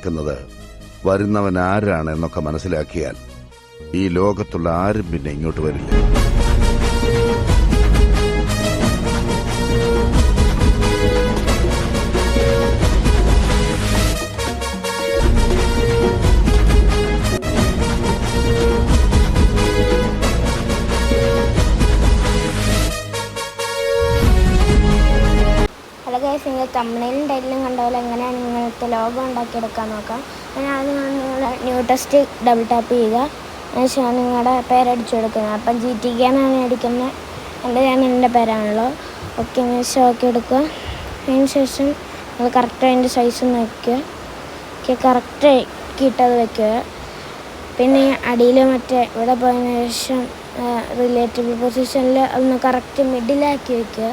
നടക്കുന്നത് വരുന്നവൻ ആരാണ് എന്നൊക്കെ മനസ്സിലാക്കിയാൽ ഈ ലോകത്തുള്ള ആരും പിന്നെ ഇങ്ങോട്ട് വരില്ല. ഹലോ ഗൈസ്, നിങ്ങൾ തമ്പ്നെയിലും ടൈറ്റിലും കണ്ട പോലെ എങ്ങനെയാണ് ഇങ്ങനത്തെ ലോഗോ ഉണ്ടാക്കിയെടുക്കാൻ നോക്കാം. അങ്ങനെ ആദ്യം നിങ്ങൾ ന്യൂ ടെസ്റ്റ് ഡബിൾ ടാപ്പ് ചെയ്യുക. അതിനുശേഷം നിങ്ങളുടെ പേരടിച്ചു കൊടുക്കുന്നത്. അപ്പം GTK എന്നാണ് അടിക്കുന്നത്. എൻ്റെ ചാനലിൻ്റെ പേരാണല്ലോ. ഓക്കെ, ശേഷം ഓക്കെ എടുക്കുക. അതിന് ശേഷം നിങ്ങൾ കറക്റ്റ് അതിൻ്റെ സൈസ് വയ്ക്കുക. ഓക്കെ, കറക്റ്റ് ആക്കിയിട്ടത് വയ്ക്കുക. പിന്നെ അടിയിൽ മറ്റേ ഇവിടെ പോയതിന് ശേഷം റിലേറ്റബിൾ പൊസിഷനിൽ അതൊന്ന് കറക്റ്റ് മിഡിലാക്കി വയ്ക്കുക.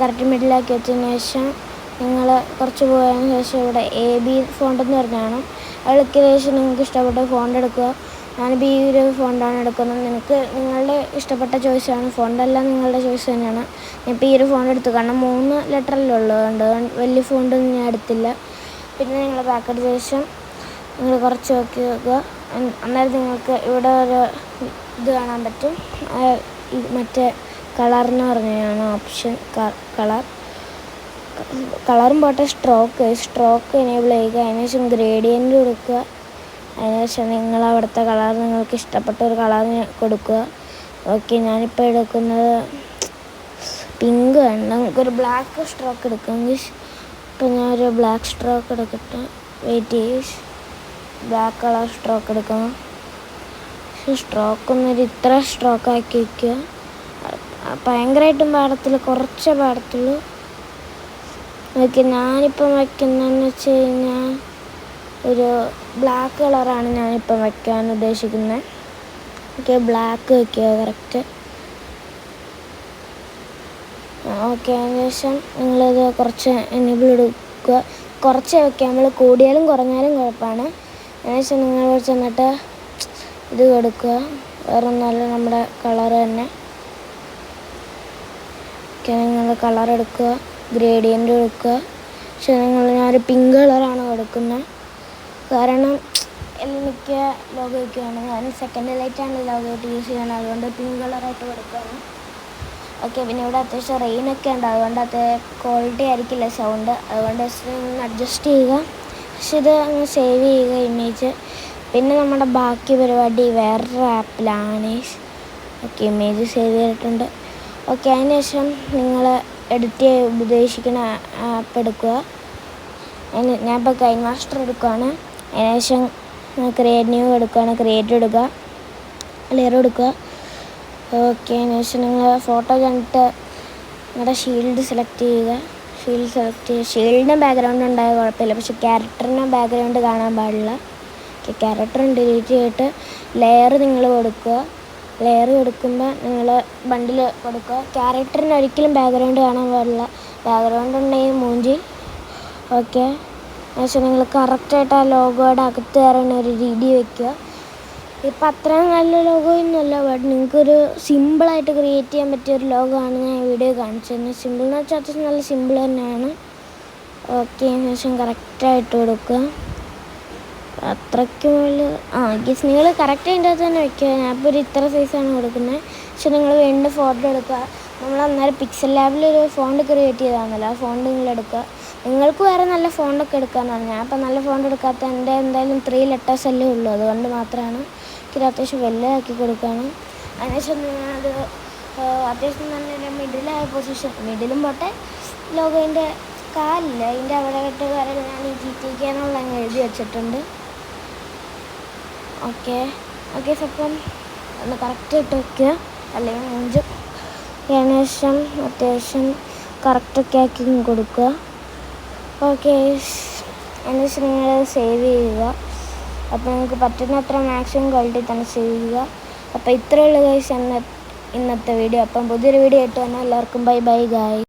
കറക്റ്റ് മിഡിലാക്കി വെച്ചതിന് ശേഷം നിങ്ങൾ കുറച്ച് പോയതിന് ശേഷം ഇവിടെ AB ഫോണ്ട് എന്ന് പറഞ്ഞാണ് അതിലേക്ക് ശേഷം നിങ്ങൾക്ക് ഇഷ്ടപ്പെട്ട ഫോണ്ട് എടുക്കുക. ഞാനിപ്പോൾ ഈ ഒരു ഫോണ്ടാണ് എടുക്കുന്നത്. നിങ്ങളുടെ ഇഷ്ടപ്പെട്ട ചോയ്സാണ്. ഫോണ്ടെല്ലാം നിങ്ങളുടെ ചോയ്സ് തന്നെയാണ്. ഇപ്പോൾ ഈ ഒരു ഫോണ്ട് എടുത്തു, കാരണം 3 ലെറ്ററല്ലേ ഉള്ളതുകൊണ്ട് വലിയ ഫോണ്ടൊന്നും ഞാൻ എടുത്തില്ല. പിന്നെ നിങ്ങൾ ബാക്ക് എടുത്ത ശേഷം നിങ്ങൾ കുറച്ച് നോക്കി വെക്കുക. അന്നേരം നിങ്ങൾക്ക് ഇവിടെ ഒരു ഇത് കാണാൻ പറ്റും. മറ്റേ കളറെന്ന് പറഞ്ഞാണ് ഓപ്ഷൻ. കളറും പോട്ടെ, സ്ട്രോക്ക് എനേബിൾ ചെയ്യുക. അതിനുശേഷം ഗ്രേഡിയൻ്റ് കൊടുക്കുക. അതിനുശേഷം നിങ്ങൾ അവിടുത്തെ കളർ നിങ്ങൾക്ക് ഇഷ്ടപ്പെട്ട ഒരു കളർ കൊടുക്കുക. ഓക്കെ, ഞാനിപ്പോൾ എടുക്കുന്നത് പിങ്ക് ആണ്. നമുക്കൊരു ബ്ലാക്ക് സ്ട്രോക്ക് എടുക്കുമെങ്കിൽ ഇപ്പം ഞാനൊരു ബ്ലാക്ക് സ്ട്രോക്ക് എടുക്കട്ടെ. വെയിറ്റ് ബ്ലാക്ക് കളർ സ്ട്രോക്ക് എടുക്കണം. സ്ട്രോക്കൊന്നൊരു ഇത്ര സ്ട്രോക്ക് ആക്കി വയ്ക്കുക. ഭയങ്കരമായിട്ടും പാടത്തില്ല, കുറച്ചേ പാടത്തുള്ളൂ. ഓക്കെ, ഞാനിപ്പം വയ്ക്കുന്നതെന്ന് വെച്ച് കഴിഞ്ഞാൽ ഒരു ബ്ലാക്ക് കളറാണ് ഞാനിപ്പം വയ്ക്കാൻ ഉദ്ദേശിക്കുന്നത്. ഓക്കെ, ബ്ലാക്ക് വയ്ക്കുക കറക്റ്റ്. ഓക്കെ, അതിന് ശേഷം നിങ്ങളിത് കുറച്ച് എനേബിൾ എടുക്കുക. കുറച്ച് വയ്ക്കുക, നമ്മൾ കൂടിയാലും കുറഞ്ഞാലും കുഴപ്പമാണ്. അതിനുശേഷം നിങ്ങൾ ചെന്നിട്ട് ഇത് കൊടുക്കുക. വേറെ ഒന്നുമല്ല, നമ്മുടെ കളർ തന്നെ. ഓക്കെ, നിങ്ങൾ കളർ എടുക്കുക, ഗ്രേഡിയൻ്റ് കൊടുക്കുക. പക്ഷേ ഞാനൊരു പിങ്ക് കളറാണ് കൊടുക്കുന്നത്, കാരണം എനിക്ക് ലോഗോ വയ്ക്കുകയാണ്. ഞാൻ സെക്കൻഡ് ലൈറ്റാണ് ലോഗോ ആയിട്ട് യൂസ് ചെയ്യുന്നത്, അതുകൊണ്ട് പിങ്ക് കളറായിട്ട് കൊടുക്കുകയാണ്. ഓക്കെ, പിന്നെ ഇവിടെ അത്യാവശ്യം റെയിനൊക്കെ ഉണ്ട്, അതുകൊണ്ട് ക്വാളിറ്റി ആയിരിക്കില്ല സൗണ്ട്, അതുകൊണ്ട് അഡ്ജസ്റ്റ് ചെയ്യുക. പക്ഷെ ഇത് അങ്ങ് സേവ് ചെയ്യുക ഇമേജ്. പിന്നെ നമ്മുടെ ബാക്കി പരിപാടി വേറൊരു ആപ്പിലാണ്. ഓക്കെ, ഇമേജ് സേവ് ചെയ്തിട്ടുണ്ട്. ഓക്കെ, അതിന് ശേഷം നിങ്ങൾ എഡിറ്റ് ചെയ്യാൻ ഉദ്ദേശിക്കുന്ന ആപ്പ് എടുക്കുക. ഞാനിപ്പോൾ കൈൻ മാസ്റ്റർ എടുക്കുകയാണ്. അതിന് ശേഷം ക്രിയേറ്റ് ന്യൂ എടുക്കുകയാണ്. ക്രിയേറ്റ് എടുക്കുക, ലെയർ എടുക്കുക. ഓക്കെ, അതിന് ശേഷം നിങ്ങൾ ഫോട്ടോ കണ്ടിട്ട് നിങ്ങളുടെ ഷീൽഡ് സെലക്ട് ചെയ്യുക. ഷീൽഡിൻ്റെ ബാക്ക്ഗ്രൗണ്ട് ഉണ്ടായാൽ കുഴപ്പമില്ല, പക്ഷെ ക്യാരക്ടറിൻ്റെ ബാക്ക്ഗ്രൗണ്ട് കാണാൻ പാടില്ല. ക്യാരക്ടറും ഡിലീറ്റ് ചെയ്തിട്ട് ലെയർ നിങ്ങൾ കൊടുക്കുക. ലെയർ കൊടുക്കുമ്പോൾ നിങ്ങൾ ബണ്ടിൽ കൊടുക്കുക. ക്യാരക്ടറിന് ഒരിക്കലും ബാക്ക്ഗ്രൗണ്ട് കാണാൻ പാടില്ല, ബാക്ക്ഗ്രൗണ്ട് ഉണ്ടെങ്കിൽ മൂഞ്ചി. ഓക്കെ, പക്ഷേ നിങ്ങൾ കറക്റ്റായിട്ട് ആ ലോഗോയുടെ അകത്ത് കയറുന്ന ഒരു രീതി വയ്ക്കുക. ഇപ്പം അത്രയും നല്ല ലോഗോ ഒന്നുമല്ല, ബട്ട് നിങ്ങൾക്കൊരു സിമ്പിളായിട്ട് ക്രിയേറ്റ് ചെയ്യാൻ പറ്റിയൊരു ലോഗോ ആണ് ഞാൻ വീഡിയോ കാണിച്ചത്. സിമ്പിൾ എന്ന് വെച്ചാൽ അത്യാവശ്യം നല്ല സിമ്പിൾ തന്നെയാണ്. ഓക്കെ, അതിന് ശേഷം കറക്റ്റായിട്ട് കൊടുക്കുക. അത്രയ്ക്കും ഗസ് നിങ്ങൾ കറക്റ്റ് അതിൻ്റെ അകത്ത് തന്നെ വയ്ക്കുക. ഞാനിപ്പോൾ ഒരു ഇത്ര സൈസാണ് കൊടുക്കുന്നത്. പക്ഷെ നിങ്ങൾ വേണ്ട ഫോട്ടോ എടുക്കുക. നമ്മൾ അന്നേരം പിക്സൽ ലാബിലൊരു ഫോണ്ട് ക്രിയേറ്റ് ചെയ്താണല്ലോ, ആ ഫോണ്ട് നിങ്ങൾ എടുക്കുക. നിങ്ങൾക്ക് വേറെ നല്ല ഫോണ്ടൊക്കെ എടുക്കാമെന്നാണ്. ഞാനിപ്പോൾ നല്ല ഫോണ്ട് എടുക്കാത്ത, എൻ്റെ എന്തായാലും 3 ലെറ്റേഴ്സ് അല്ലേ ഉള്ളൂ, അതുകൊണ്ട് മാത്രമാണ്. ഇത് അത്യാവശ്യം വലുതാക്കി കൊടുക്കുകയാണ്. അതിനുശേഷം ഞാനത് അത്യാവശ്യം നല്ലൊരു മിഡിലായ പൊസിഷൻ, മിഡിലും പോട്ടെ, ലോഗോൻ്റെ കാലില്ല, അതിൻ്റെ അവിടെ വിട്ട് വരെ ഞാൻ ഈ GTK എന്നുള്ള അങ്ങ് എഴുതി വെച്ചിട്ടുണ്ട്. ഓക്കെ, അപ്പം ഒന്ന് കറക്റ്റ് ഇട്ട് വയ്ക്കുക, അല്ലെങ്കിൽ മൂഞ്ച്. അതിനുശേഷം അത്യാവശ്യം കറക്റ്റൊക്കെ ആക്കി കൊടുക്കുക. ഓക്കെ, അതിനുശേഷം നിങ്ങൾ സേവ് ചെയ്യുക. അപ്പോൾ നിങ്ങൾക്ക് പറ്റുന്നത്ര മാക്സിമം ക്വാളിറ്റി തന്നെ സേവ് ചെയ്യുക. അപ്പോൾ ഇത്രയുള്ള ഗൈസ് ഇന്നത്തെ വീഡിയോ. അപ്പം പുതിയൊരു വീഡിയോ ആയിട്ട് തന്നെ എല്ലാവർക്കും ബൈ ഗായ്.